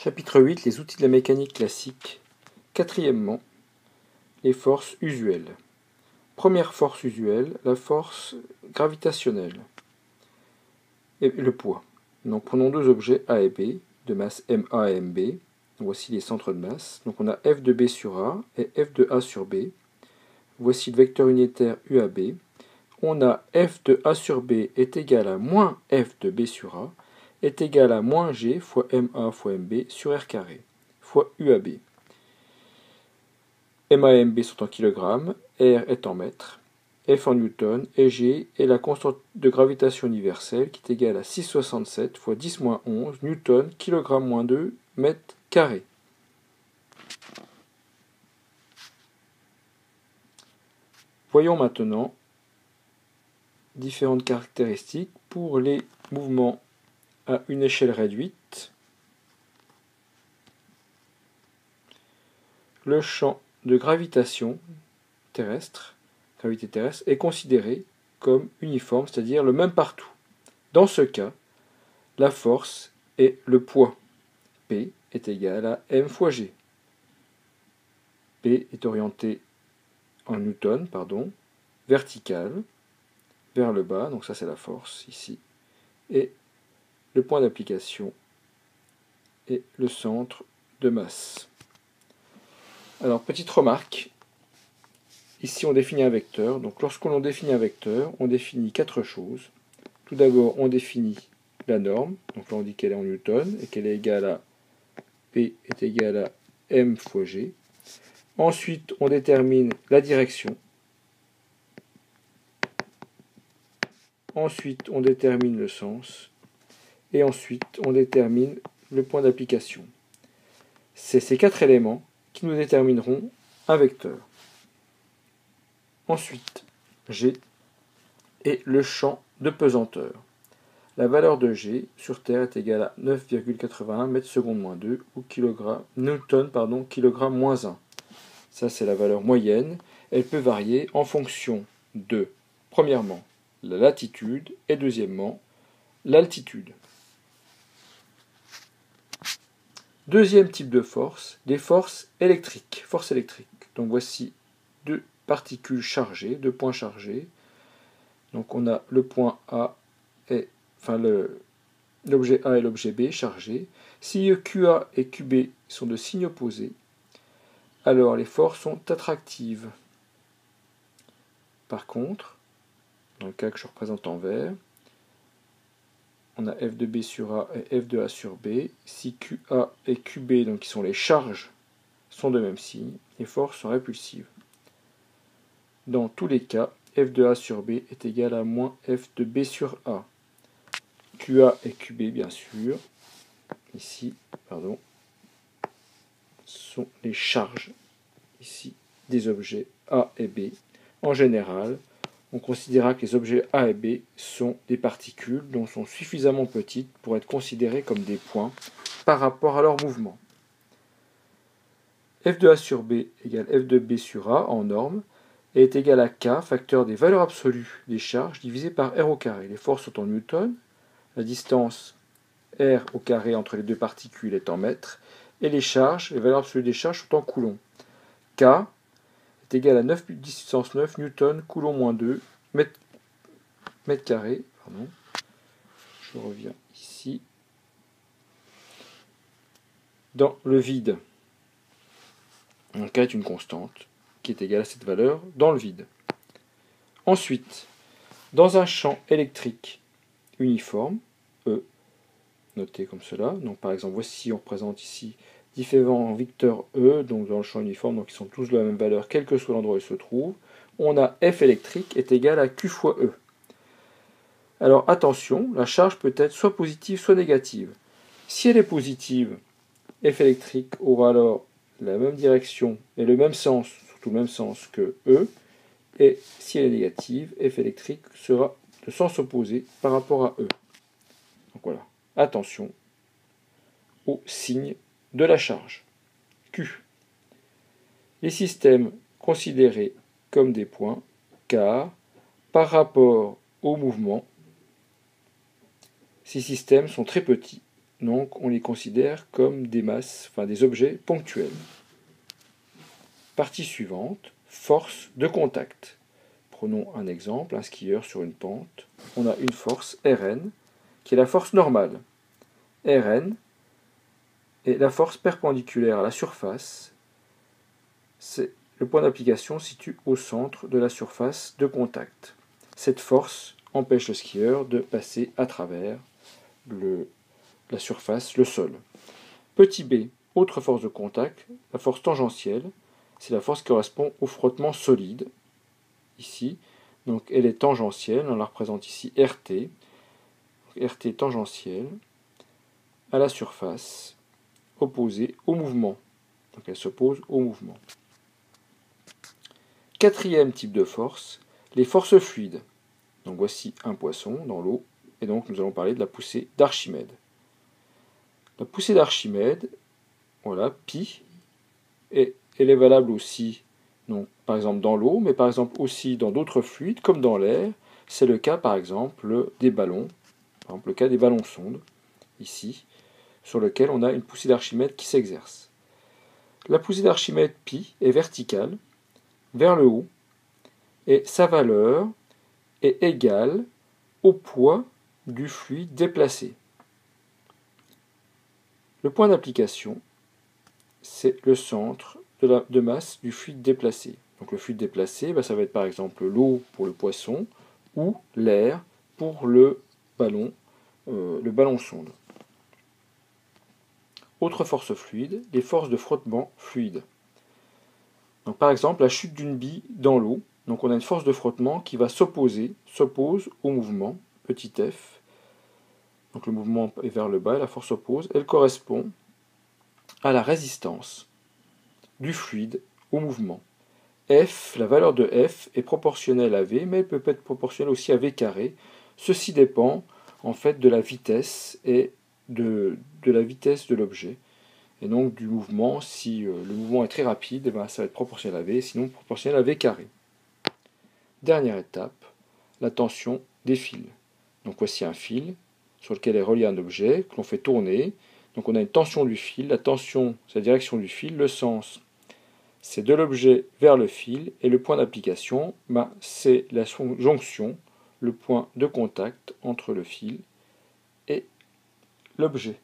Chapitre 8, les outils de la mécanique classique. Quatrièmement, les forces usuelles. Première force usuelle, la force gravitationnelle et le poids. Donc prenons deux objets A et B, de masse MA et MB. Voici les centres de masse. Donc on a F de B sur A et F de A sur B. Voici le vecteur unitaire UAB. On a F de A sur B est égal à moins F de B sur A est égal à moins G fois MA fois MB sur R carré fois UAB. MA et MB sont en kilogrammes, R est en mètres, F en newton et G est la constante de gravitation universelle qui est égale à 6,67 fois 10 moins 11 newton kilogramme moins 2 mètres carrés. Voyons maintenant différentes caractéristiques pour les mouvements à une échelle réduite. Le champ de gravitation terrestre, gravité terrestre, est considéré comme uniforme, c'est-à-dire le même partout. Dans ce cas, la force est le poids. P est égal à M fois G. P est orienté en newton, vertical, vers le bas, donc ça c'est la force ici, et le point d'application est le centre de masse. Alors, petite remarque, ici on définit un vecteur, donc lorsqu'on définit un vecteur, on définit quatre choses. Tout d'abord, on définit la norme, donc là on dit qu'elle est en newton, et qu'elle est égale à P est égal à M fois G. Ensuite, on détermine la direction. Ensuite, on détermine le sens. Et ensuite, on détermine le point d'application. C'est ces quatre éléments qui nous détermineront un vecteur. Ensuite, G est le champ de pesanteur. La valeur de G sur Terre est égale à 9,81 mètres secondes moins 2 ou newton, kilogramme moins 1. Ça, c'est la valeur moyenne. Elle peut varier en fonction de, premièrement, la latitude et deuxièmement, l'altitude. Deuxième type de force, des forces électriques. Force électrique. Donc voici deux particules chargées, deux points chargés. Donc on a le point A et l'objet A et l'objet B chargés. Si QA et QB sont de signes opposés, alors les forces sont attractives. Par contre, dans le cas que je représente en vert, on a F de B sur A et F de A sur B. Si QA et QB, donc qui sont les charges, sont de même signe, les forces sont répulsives. Dans tous les cas, F de A sur B est égal à moins F de B sur A. QA et QB, bien sûr, ici, sont les charges, ici, des objets A et B. En général, on considérera que les objets A et B sont des particules dont sont suffisamment petites pour être considérées comme des points par rapport à leur mouvement. F de A sur B égale F de B sur A en norme et est égal à K, facteur des valeurs absolues des charges divisé par R au carré. Les forces sont en newton, la distance R au carré entre les deux particules est en mètres, et les charges, les valeurs absolues des charges sont en coulombs. K est égal à 9 puissance 9 newton coulomb moins 2 mètre carré. Je reviens ici. Dans le vide. Donc K est une constante qui est égale à cette valeur dans le vide. Ensuite, dans un champ électrique uniforme, E, noté comme cela, donc par exemple, voici, on représente ici différents vecteurs E, donc dans le champ uniforme, donc ils sont tous de la même valeur, quel que soit l'endroit où ils se trouvent. On a F électrique est égal à Q fois E. Alors attention, la charge peut être soit positive, soit négative. Si elle est positive, F électrique aura alors la même direction et le même sens, surtout le même sens que E, et si elle est négative, F électrique sera de sens opposé par rapport à E. Donc voilà, attention au signe de la charge. Q. Les systèmes considérés comme des points, car par rapport au mouvement, ces systèmes sont très petits donc on les considère comme des masses, enfin des objets ponctuels. Partie suivante, force de contact. Prenons un exemple, un skieur sur une pente. On a une force Rn, qui est la force normale. Rn est la force perpendiculaire à la surface. Le point d'application se situe au centre de la surface de contact. Cette force empêche le skieur de passer à travers la surface, le sol. Petit b, autre force de contact, la force tangentielle. C'est la force qui correspond au frottement solide, ici. Donc elle est tangentielle, on la représente ici RT. RT tangentielle à la surface, opposée au mouvement. Donc elle s'oppose au mouvement. Quatrième type de force, les forces fluides. Donc voici un poisson dans l'eau, et donc nous allons parler de la poussée d'Archimède. La poussée d'Archimède, voilà, pi, et elle est valable aussi, donc, par exemple dans l'eau, mais par exemple aussi dans d'autres fluides, comme dans l'air. C'est le cas par exemple des ballons, par exemple le cas des ballons sondes, ici, sur lequel on a une poussée d'Archimède qui s'exerce. La poussée d'Archimède pi est verticale, vers le haut, et sa valeur est égale au poids du fluide déplacé. Le point d'application, c'est le centre de masse du fluide déplacé. Donc le fluide déplacé, ça va être par exemple l'eau pour le poisson ou l'air pour le ballon sonde. Autre force fluide, les forces de frottement fluide. Donc par exemple la chute d'une bille dans l'eau. Donc on a une force de frottement qui va s'oppose au mouvement, petit f. Donc le mouvement est vers le bas et la force s'oppose. Elle correspond à la résistance du fluide au mouvement. F, la valeur de F est proportionnelle à V, mais elle peut être proportionnelle aussi à V carré. Ceci dépend en fait de la vitesse et de la vitesse de l'objet. Et donc du mouvement, si le mouvement est très rapide, ça va être proportionnel à V, sinon proportionnel à V carré. Dernière étape, la tension des fils. Donc voici un fil sur lequel est relié un objet que l'on fait tourner. Donc on a une tension du fil, la tension c'est la direction du fil, le sens c'est de l'objet vers le fil, et le point d'application, c'est la jonction, le point de contact entre le fil et l'objet.